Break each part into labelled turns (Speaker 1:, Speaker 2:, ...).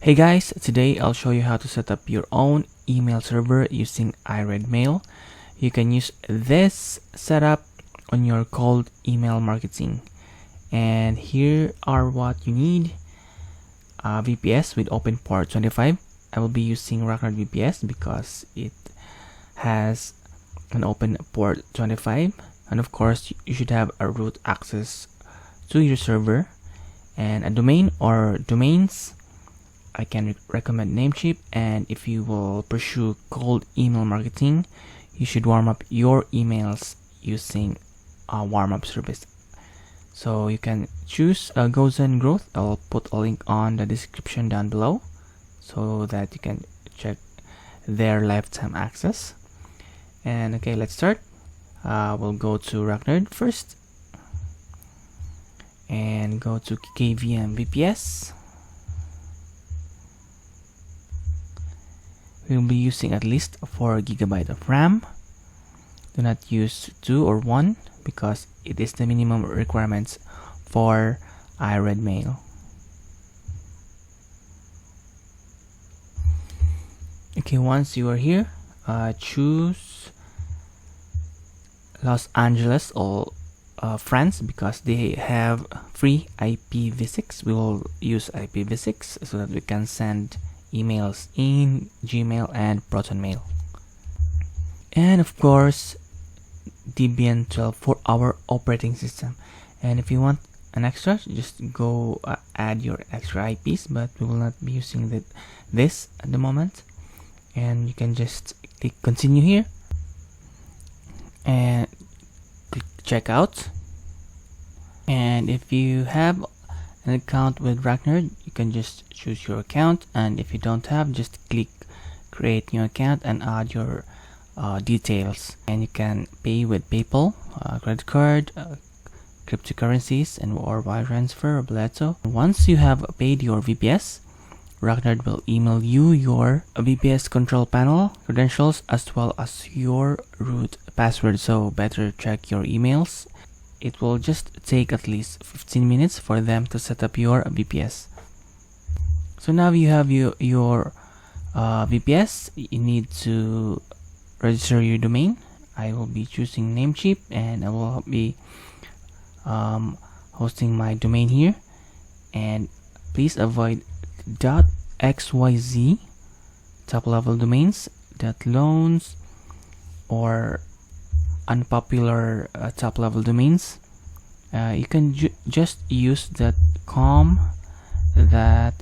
Speaker 1: Hey guys, today I'll show you how to set up your own email server using iRedMail. You can use this setup on your cold email marketing. And here are what you need. VPS with open port 25. I will be using RackNerd VPS because it has an open port 25. And of course, you should have a root access to your server and a domain or domains. I can recommend Namecheap, and if you will pursue cold email marketing, you should warm up your emails using a warm-up service. So you can choose Gozen Growth. I'll put a link on the description down below so that you can check their lifetime access. And okay, let's start. We'll go to RackNerd first and go to KVM VPS. We'll be using at least 4 GB of RAM. Do not use 2 or 1 because it is the minimum requirements for iRedMail. Okay, once you are here, choose Los Angeles or France because they have free IPv6. We will use IPv6 so that we can send emails in Gmail and ProtonMail. And of course, Debian 12 for our operating system. And if you want an extra, just go add your extra IPs, but we will not be using this at the moment. And you can just click continue here and click checkout. And if you have an account with RackNerd, you can just choose your account, and if you don't have, just click create new account and add your details. And you can pay with PayPal, credit card, cryptocurrencies, and or wire transfer or Bledsoe. Once you have paid your VPS, RackNerd will email you your VPS control panel credentials as well as your root password, so better check your emails. It will just take at least 15 minutes for them to set up your VPS. So now you have your VPS, you need to register your domain. I will be choosing Namecheap, and I will be hosting my domain here. And please avoid .xyz top level domains, .loans, or unpopular top level domains. You can just use .com, .net,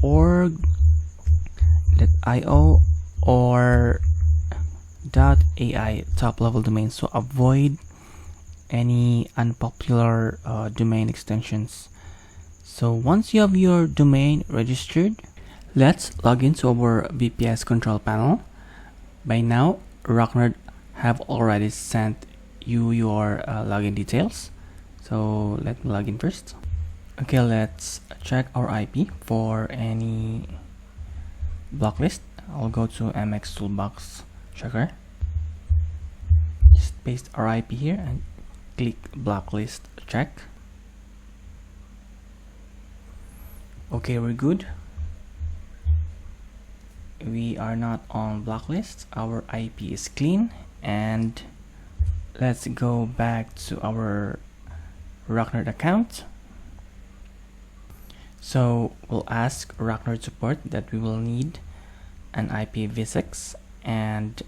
Speaker 1: .org, .io, or .ai top level domains. So avoid any unpopular domain extensions. So once you have your domain registered, let's log into our VPS control panel. By now, RackNerd have already sent you your login details. So let me log in first. Okay, let's check our IP for any blacklist. I'll go to MX Toolbox Checker. Just paste our IP here and click blacklist check. Okay, we're good. We are not on blacklist. Our IP is clean, and let's go back to our RackNerd account. So we'll ask RackNerd support that we will need an IPv6, and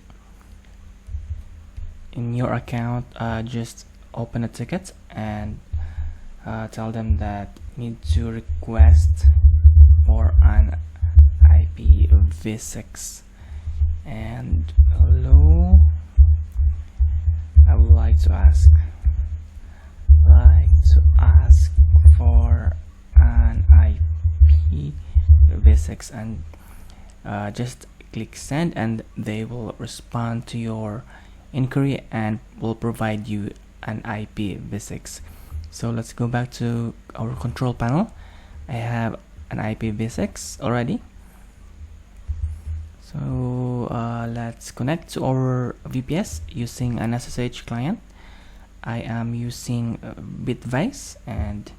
Speaker 1: in your account just open a ticket and tell them that you need to request for an IPv6. And hello, I would like to ask for an IPv6, and just click send, and they will respond to your inquiry and will provide you an IPv6. So let's go back to our control panel. I have an IPv6 already. So let's connect to our VPS using an SSH client. I am using Bitwise, and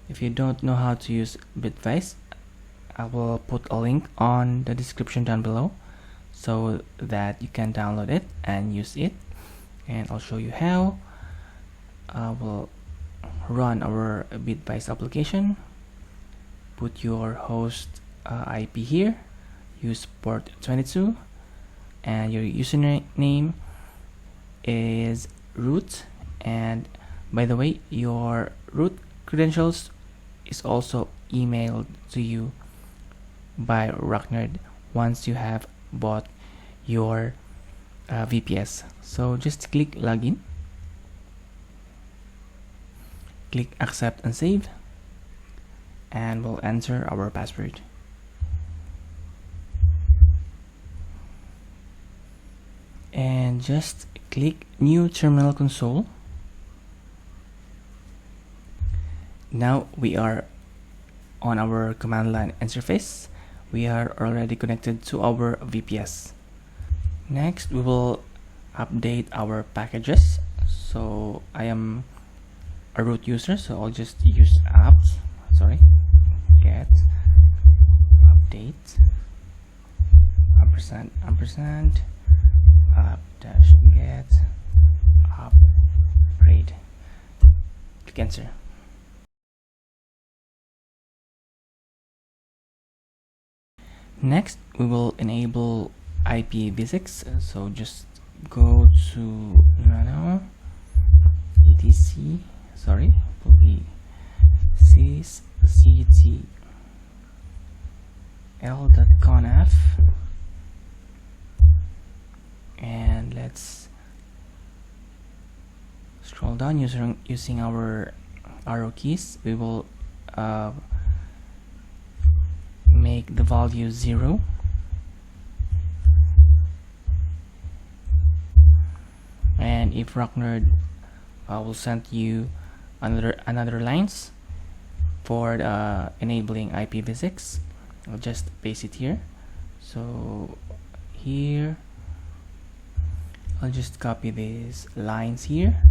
Speaker 1: If you don't know how to use Bitwise, I will put a link on the description down below so that you can download it and use it, and I'll show you how. I will run our Bitwise application. Put your host IP here, use port 22, and your username is root, and by the way, your root credentials is also emailed to you by RackNerd once you have bought your VPS. So just click login, click accept and save, and we'll enter our password. And just click new terminal console. Now we are on our command line interface. We are already connected to our VPS. Next, we will update our packages. So I am a root user, so I'll just use get update ampersand get upgrade. Click enter. Next, we will enable IPv6. So just go to etc cctl.conf, and let's scroll down using our arrow keys. We will make the value 0, and if RackNerd will send you another lines for enabling IPv6, I'll just paste it here. So here I'll just copy these lines here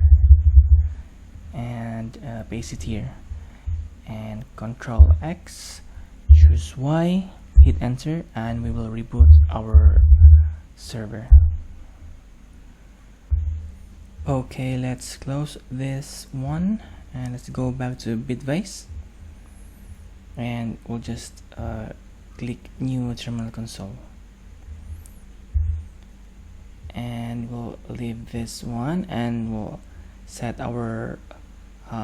Speaker 1: and paste it here, and Control X, choose Y, hit enter, and we will reboot our server. Okay, let's close this one and let's go back to Bitwise, and we'll just click new terminal console, and we'll leave this one and we'll set our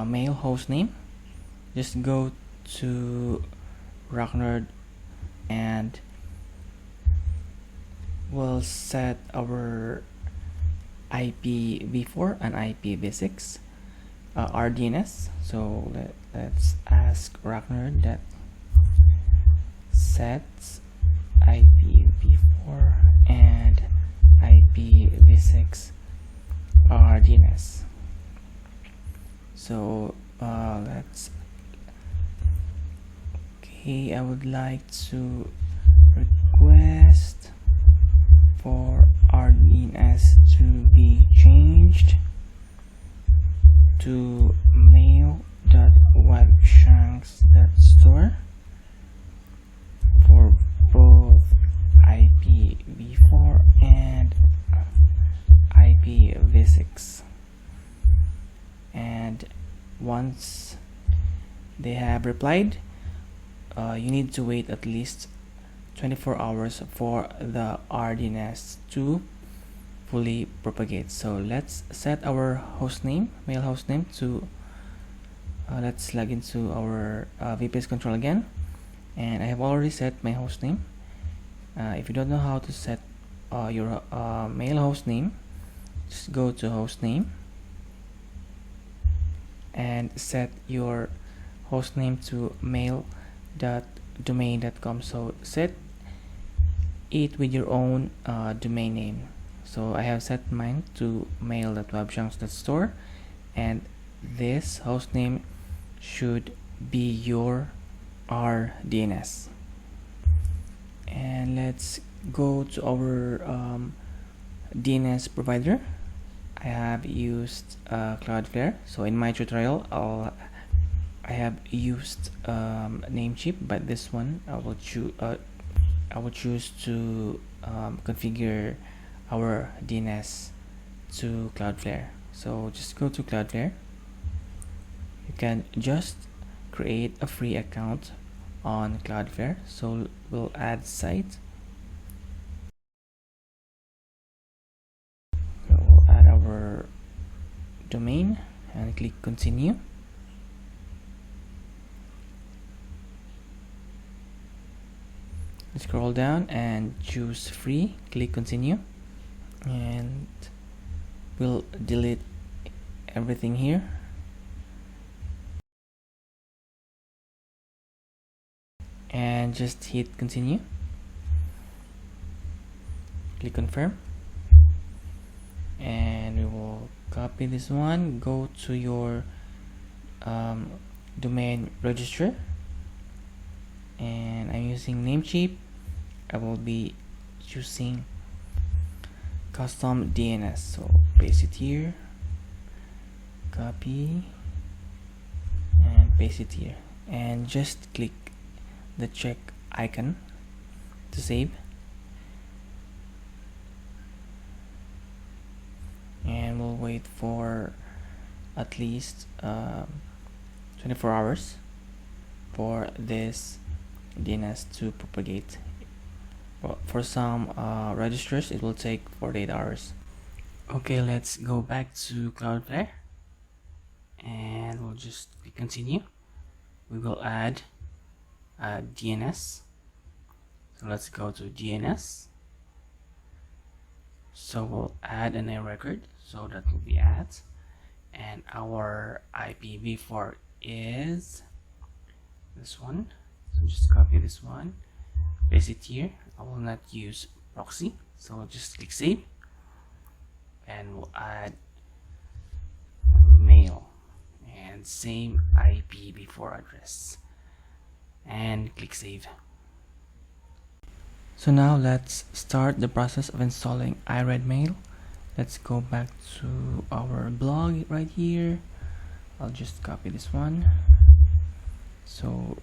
Speaker 1: mail host name. Just go to RackNerd and we'll set our IPv4 and IPv6 RDNS. So let's ask RackNerd that sets IPv4 and IPv6 RDNS. So let's I would like to request for RDNS to be changed to mail.webchunks.store for both IPv4 and IPv6. And once they have replied, you need to wait at least 24 hours for the RDNS to fully propagate. So let's set our hostname, mail hostname, to let's log into our VPS control again, and I have already set my hostname. If you don't know how to set your mail hostname, just go to hostname and set your hostname to mail.domain.com. So set it with your own domain name. So I have set mine to mail.webchunks.store, and this hostname should be your RDNS. And let's go to our DNS provider. I have used Cloudflare. So in my tutorial, I'll I have used Namecheap, but this one I will choose to configure our DNS to Cloudflare. So just go to Cloudflare. You can just create a free account on Cloudflare. So we'll add site. We'll add our domain and click continue. Scroll down and choose free, click continue, and we'll delete everything here. And just hit continue, click confirm, and we will copy this one, go to your domain register, and I'm using Namecheap. I will be choosing custom DNS, so paste it here, copy and paste it here, and just click the check icon to save, and we'll wait for at least 24 hours for this DNS to propagate. Well, for some registers it will take 48 hours. Okay, let's go back to Cloudflare and we'll just click continue. We will add DNS. So let's go to DNS. So we'll add an record, so that will be add, and our IPv4 is this one. So just copy this one, paste it here. I will not use proxy, so just click save, and we'll add mail and same IPv4 address, and click save. So now let's start the process of installing iRedMail. Let's go back to our blog right here. I'll just copy this one. So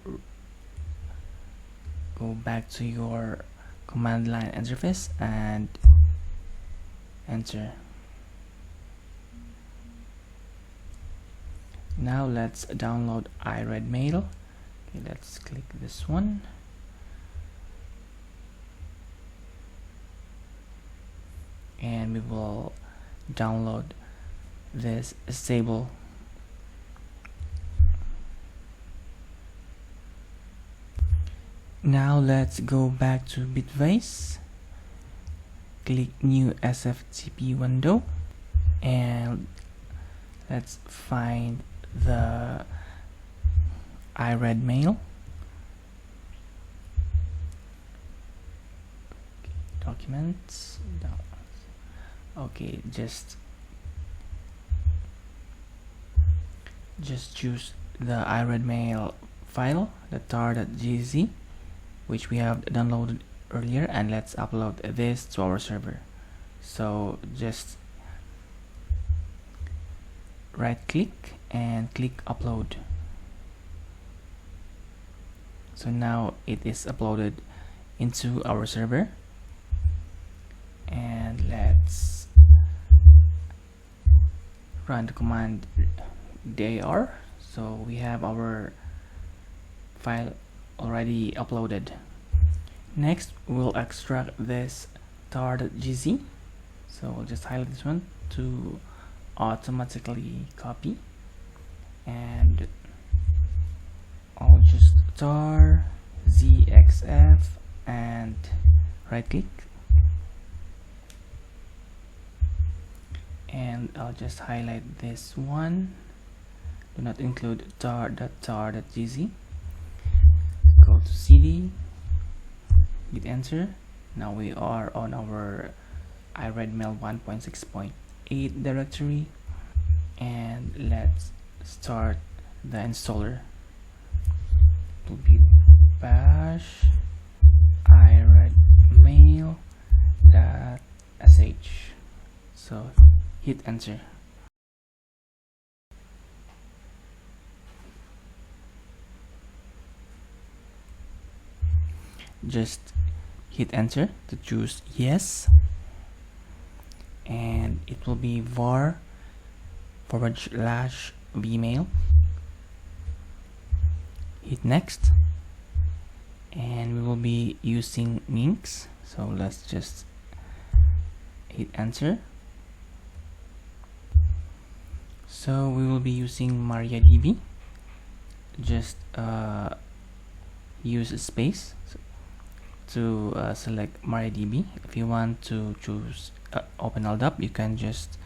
Speaker 1: go back to your command line interface and enter. Now let's download iRedMail. Okay, let's click this one. And we will download this stable. Now let's go back to Bitbase, click new SMTP window, and let's find the iRedMail. Documents. Okay, just choose the iRedMail file, the tar.gz, which we have downloaded earlier, and let's upload this to our server. So just right click and click upload. So now it is uploaded into our server, and let's run the command dir. So we have our file already uploaded. Next we'll extract this tar.gz, so we'll just highlight this one to automatically copy, and I'll just tar zxf and right click, and I'll just highlight this one, do not include tar.gz. Go to cd, hit enter. Now we are on our iRedMail 1.6.8 directory, and let's start the installer. It will be bash iRedMail.sh. So hit enter. just hit enter to choose yes, and it will be var/vmail. Hit next, and we will be using Minx, so let's just hit enter. So we will be using MariaDB. Just use a space to select MariaDB. If you want to choose OpenLDAP, you can just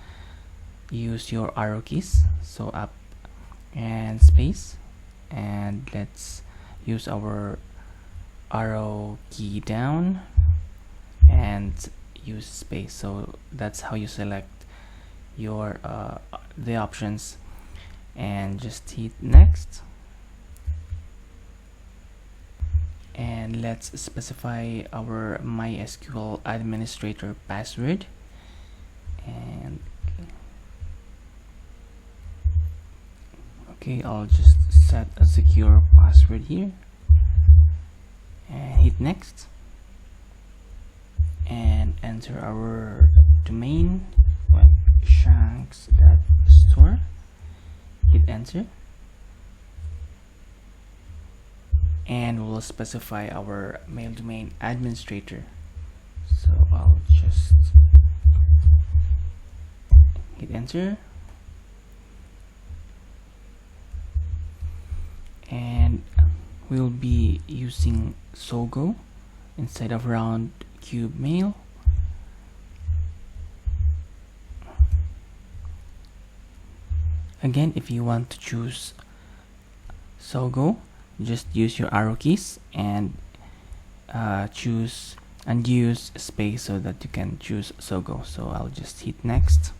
Speaker 1: use your arrow keys, so up and space, and let's use our arrow key down and use space. So that's how you select your the options, and just hit next, and let's specify our MySQL administrator password. And okay, I'll just set a secure password here and hit next, and enter our domain, shanks.store. Hit enter, and we'll specify our mail domain administrator. So I'll just hit enter, and we'll be using Sogo instead of round cube mail. Again, if you want to choose Sogo, just use your arrow keys and choose and use space so that you can choose Sogo. So I'll just hit next,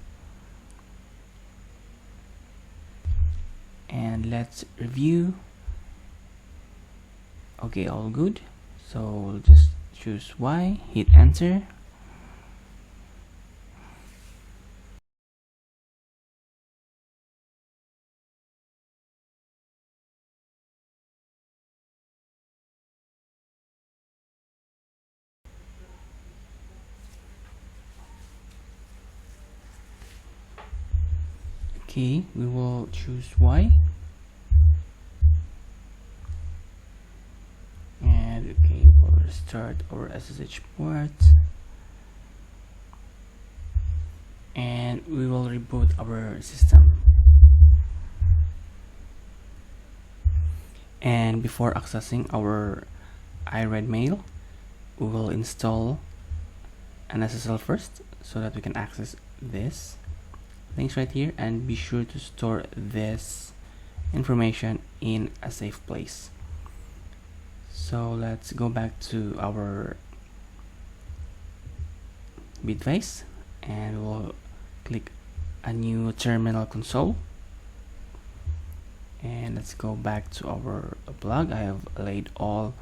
Speaker 1: and let's review. Okay, all good. So we'll just choose Y, hit enter, okay, we will choose Y, and okay, we'll restart our SSH port, and we will reboot our system. And before accessing our iRedMail, we will install an SSL first so that we can access this links right here, and be sure to store this information in a safe place. So let's go back to our Bitface, and we'll click a new terminal console, and let's go back to our blog. I have laid all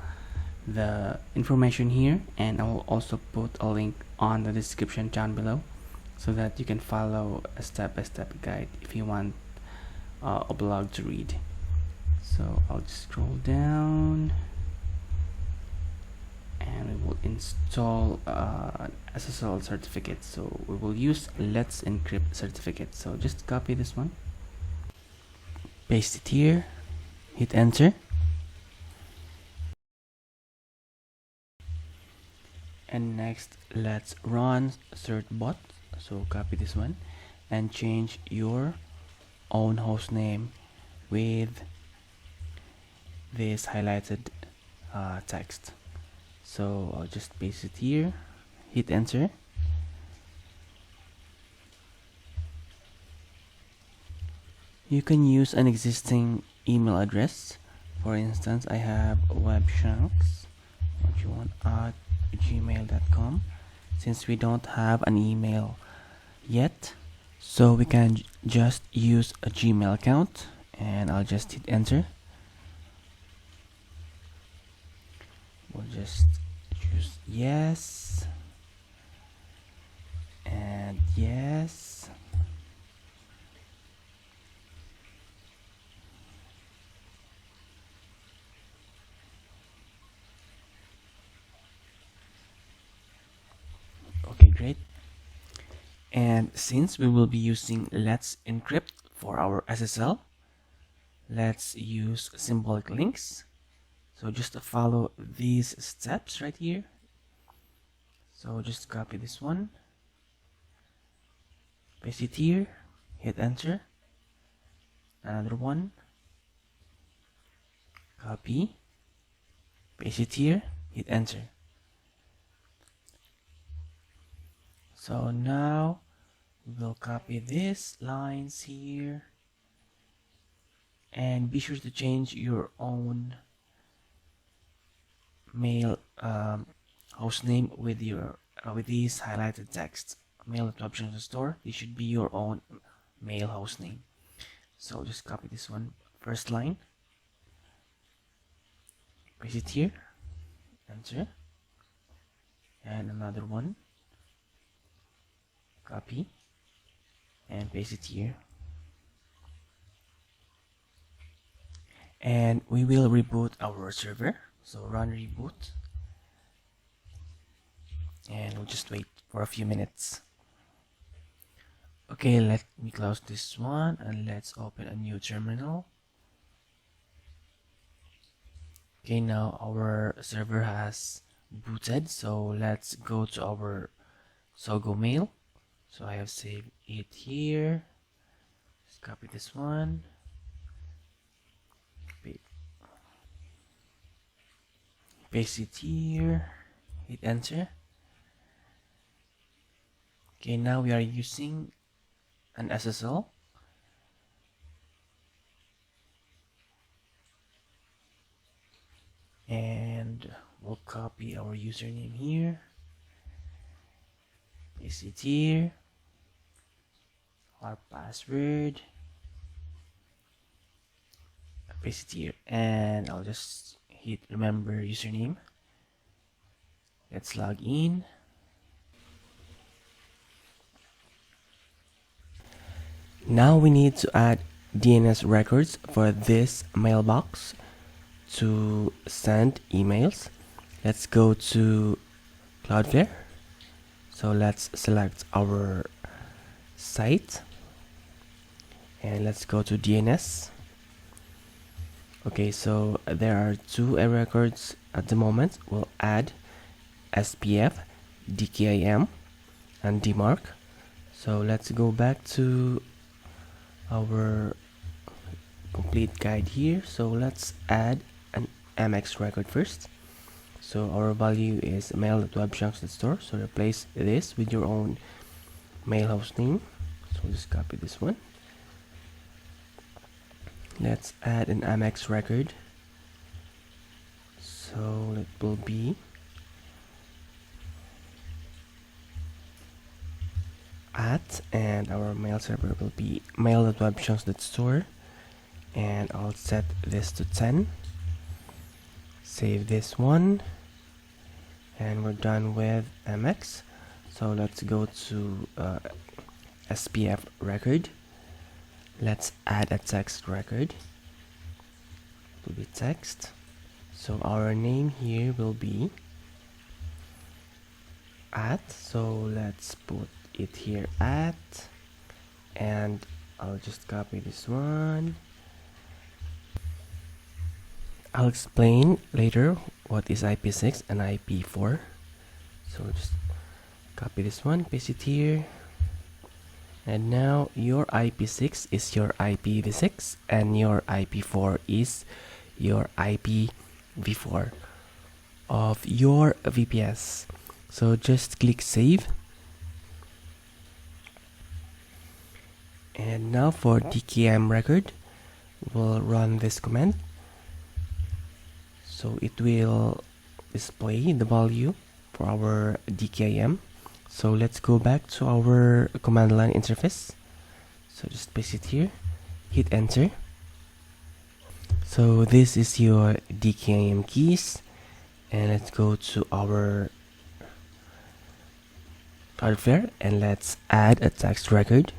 Speaker 1: the information here, and I will also put a link on the description down below so that you can follow a step-by-step guide if you want a blog to read. So I'll just scroll down, and we will install SSL certificate. So we will use Let's Encrypt certificate. So just copy this one, paste it here, hit enter, and next let's run certbot. So copy this one and change your own host name with this highlighted text. So I'll just paste it here, hit enter, you can use an existing email address. For instance, I have webshanks@gmail.com. Since we don't have an email yet, so we can just use a Gmail account, and I'll just hit enter. We'll just choose yes and yes, create. And since we will be using Let's Encrypt for our SSL, let's use symbolic links. So just to follow these steps right here. So just copy this one, paste it here, hit enter. Another one, copy, paste it here, hit enter. So now we'll copy these lines here, and be sure to change your own mail hostname with your with these highlighted text. Mail at options store. This should be your own mail hostname. So just copy this one, first line, paste it here, enter, and another one, copy, and paste it here. And we will reboot our server. So run reboot, and we'll just wait for a few minutes. Okay, let me close this one and let's open a new terminal. Okay, now our server has booted, so let's go to our Sogo mail. So I have saved it here. Just copy this one, paste it here, hit enter. Okay, now we are using an SSL. And we'll copy our username here, paste it here, our password, paste it here, and I'll just hit remember username. Let's log in. Now we need to add DNS records for this mailbox to send emails. Let's go to Cloudflare. So let's select our site and let's go to DNS. Okay, so there are two records at the moment. We'll add SPF, DKIM, and DMARC. So let's go back to our complete guide here. So let's add an MX record first. So our value is mail.webchunks.store. So replace this with your own mail host name. So just copy this one. Let's add an MX record. So it will be at, and our mail server will be mail.webchunks.store, and I'll set this to 10. Save this one, and we're done with MX. So let's go to SPF record. Let's add a text record. It will be text. So our name here will be at. So let's put it here at, and I'll just copy this one. I'll explain later what is IP6 and IP4. So just copy this one, paste it here, and now your IP6 is your IPv6 and your IP4 is your IPv4 of your VPS. So just click save. And now for DKIM record, we'll run this command. So it will display the value for our DKIM. So let's go back to our command line interface. So just paste it here, hit enter. So this is your DKIM keys, and let's go to our Cloudflare and let's add a text record.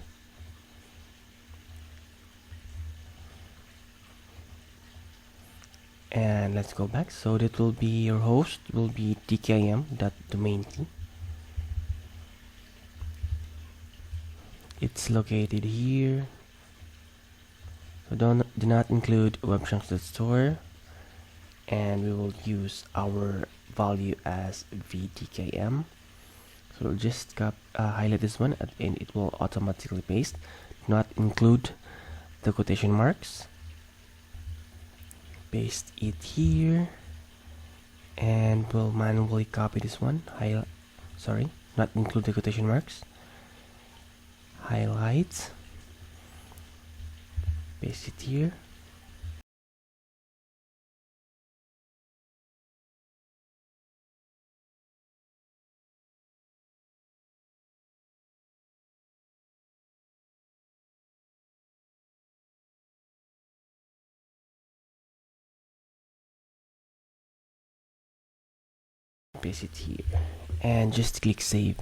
Speaker 1: And let's go back. So that will be your host will be dkim.domain key.
Speaker 2: It's located here. So do not include webchunks.store, and we will use our value as vdkm. So we'll just highlight this one, and it will automatically paste. Do not include the quotation marks. Paste it here, and we'll manually copy this one. Not include the quotation marks. Highlight, paste it here. Paste it here, and just click save.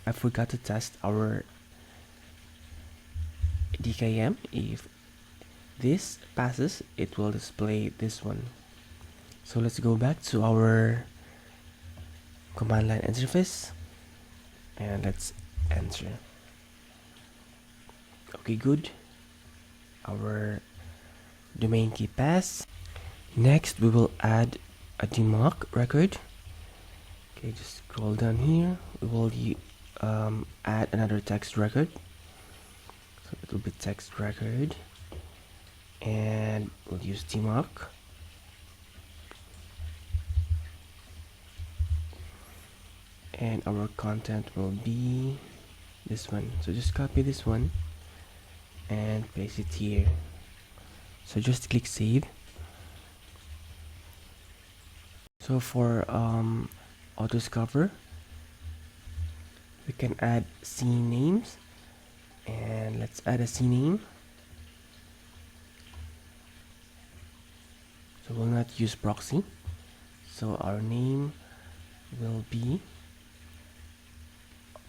Speaker 2: I forgot to test our DKM. If this passes, it will display this one. So let's go back to our command line interface, and let's enter. Okay, good. Our domain key pass. Next, we will add a DNS record. Okay, just scroll down here. We will add another text record. So it will be text record, and we'll use DNS. And our content will be this one. So just copy this one and paste it here. So just click save. So for autodiscover, we can add scene names, and let's add a scene name. So we'll not use proxy, so our name will be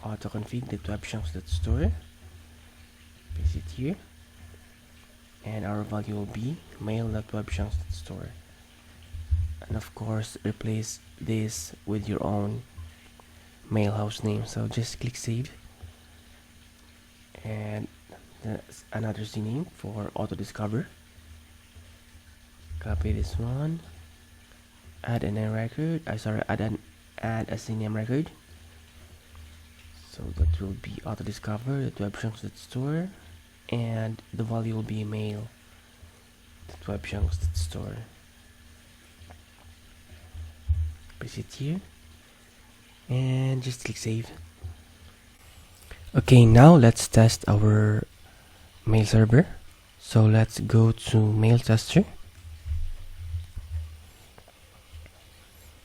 Speaker 2: autoconfig.webchunks.store. Paste it here, and our value will be mail.webchunks.store. And of course, replace this with your own mail host name. So just click save, and that's another CNAME for autodiscover. Copy this one, add an record. Add a CNAME record. So that will be autodiscover.webchunks.store, and the value will be mail.webchunks.store. Paste it here, and just click save. Okay, now let's test our mail server. So let's go to mail tester.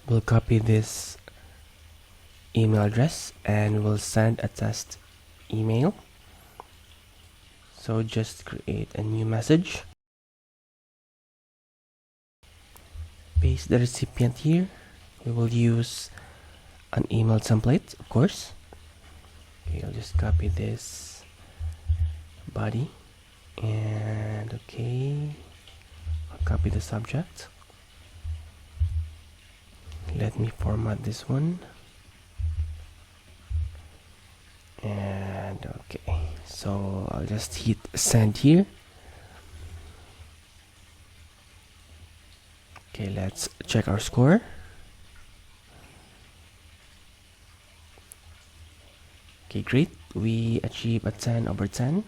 Speaker 2: We'll copy this email address and we'll send a test email. So just create a new message, paste the recipient here. We will use an email template, of course. Okay, I'll just copy this body, and okay, I'll copy the subject. Let me format this one, and okay, so I'll just hit send here. Okay, let's check our score. Okay, great. We achieve a 10/10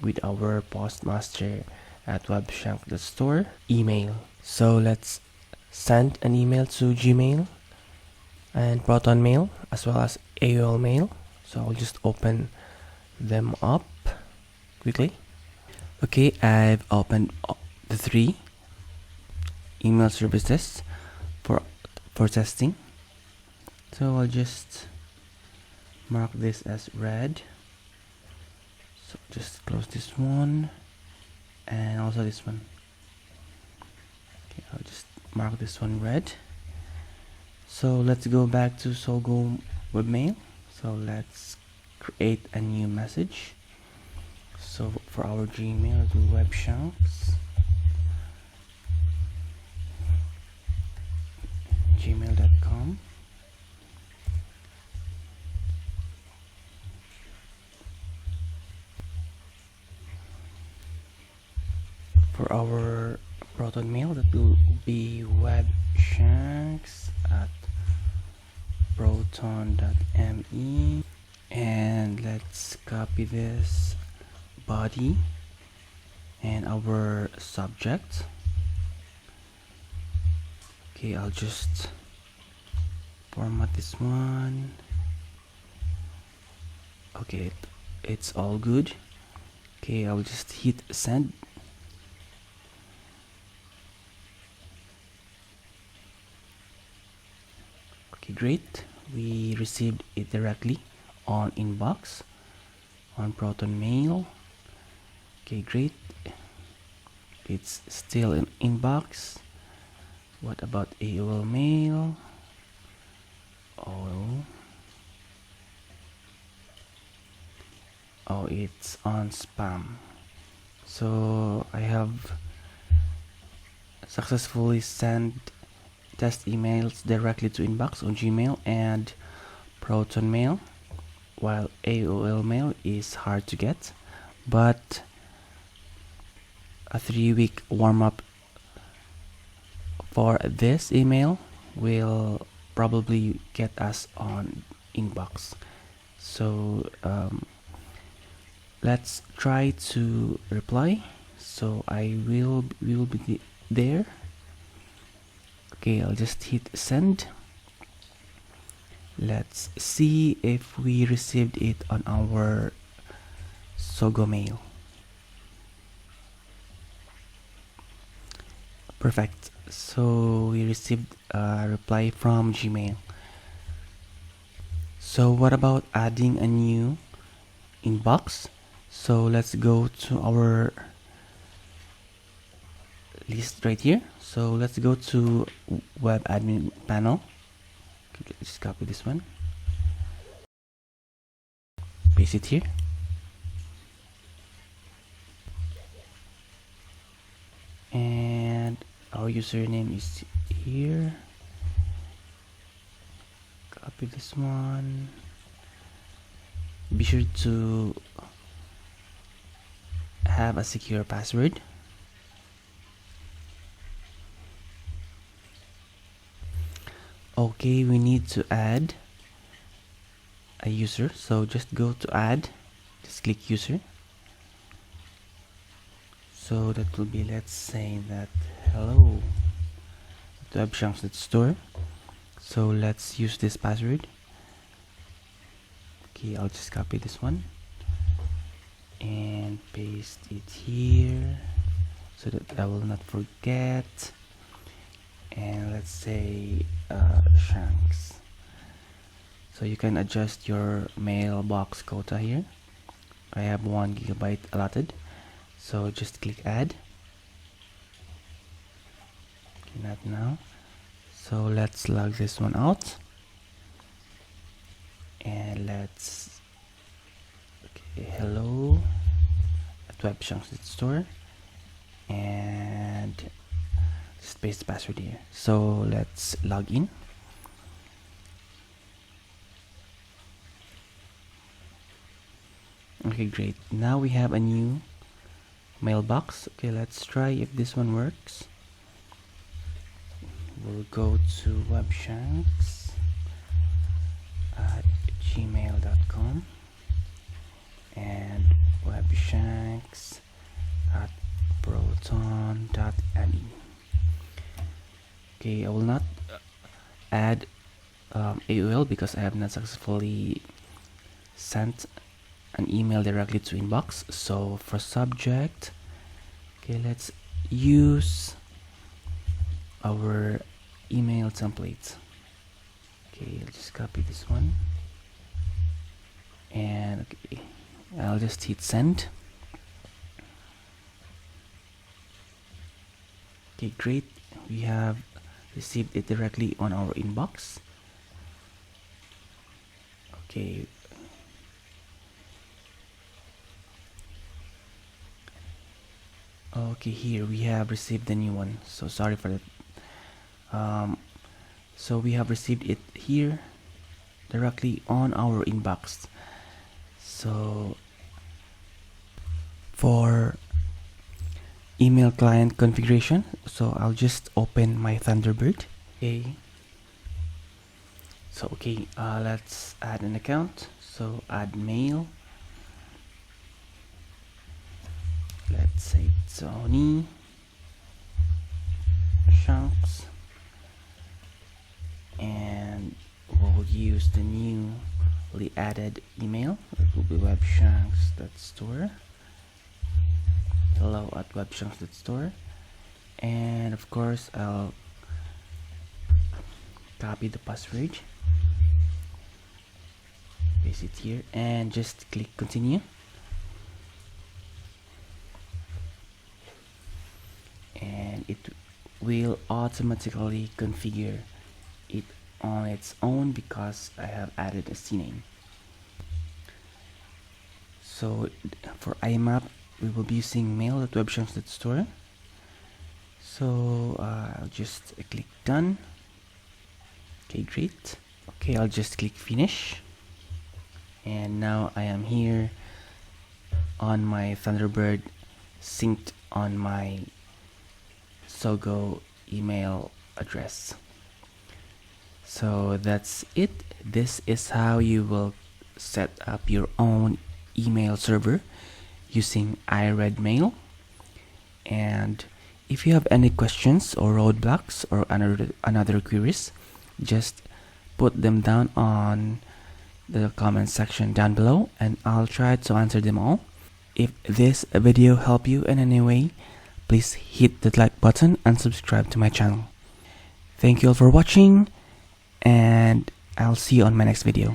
Speaker 2: with our postmaster at webchunks.store email. So let's send an email to Gmail and Proton Mail as well as AOL Mail. So I'll just open them up quickly. Okay, I've opened the 3 email services for testing. So I'll just mark this as red. So just close this one and also this one. Okay, I'll just mark this one red. So let's go back to Sogo webmail. So let's create a new message. So for our Gmail, do webchunks gmail.com. For our Proton mail, that will be webshanks@proton.me, and let's copy this body and our subject. Okay, I'll just format this one. Okay, it's all good. Okay, I'll just hit send. Okay, great. We received it directly on inbox on Proton Mail. Okay, great. It's still in inbox. What about AOL Mail? Oh, it's on spam. So I have successfully sent test emails directly to inbox on Gmail and Proton Mail, while AOL Mail is hard to get, but a 3-week warm-up for this email will probably get us on inbox. So let's try to reply. So we will be there. Okay, I'll just hit send. Let's see if we received it on our Sogo mail. Perfect. So we received a reply from Gmail. So what about adding a new inbox? So let's go to our list right here. So let's go to web admin panel. Just copy this one, paste it here, and our username is here. Copy this one. Be sure to have a secure password. Okay, we need to add a user, so just go to add, just click user. So that will be, let's say that hello to webshanks.store. So let's use this password. Okay, I'll just copy this one and paste it here so that I will not forget. And let's say Shanks. So you can adjust your mailbox quota here. I have 1 GB allotted, so just click add. Okay, not now. So let's log this one out, and let's hello at webshanks.store, and just paste the password here. So let's log in. Okay, great. Now we have a new mailbox. Okay, let's try if this one works. We'll go to webshanks@gmail.com and webshanks@proton.me. Okay, I will not add AOL because I have not successfully sent an email directly to inbox. So for subject, okay, let's use our email template. Okay, I'll just copy this one, and okay, I'll just hit send. Okay, great. We have received it directly on our inbox. Okay. Okay, here we have received the new one. So sorry for that. So we have received it here directly on our inbox. So for
Speaker 1: email client configuration. So I'll just open my Thunderbird. Okay. So let's add an account. So add mail. Let's say Tony Shanks, and we'll use the newly added email. It will be webshanks.store, hello@webshanks.store, and of course I'll copy the password, paste it here, and just click continue. And it will automatically configure it on its own because I have added a CNAME. So for IMAP, we will be using mail.webshanks.store. So I'll just click done. Okay, great. Okay, I'll just click finish. And now I am here on my Thunderbird, synced on my Sogo email address. So that's it. This is how you will set up your own email server using iRedMail. And if you have any questions or roadblocks or another queries, just put them down on the comment section down below and I'll try to answer them all. If this video helped you in any way, please hit the like button and subscribe to my channel. Thank you all for watching, and I'll see you on my next video.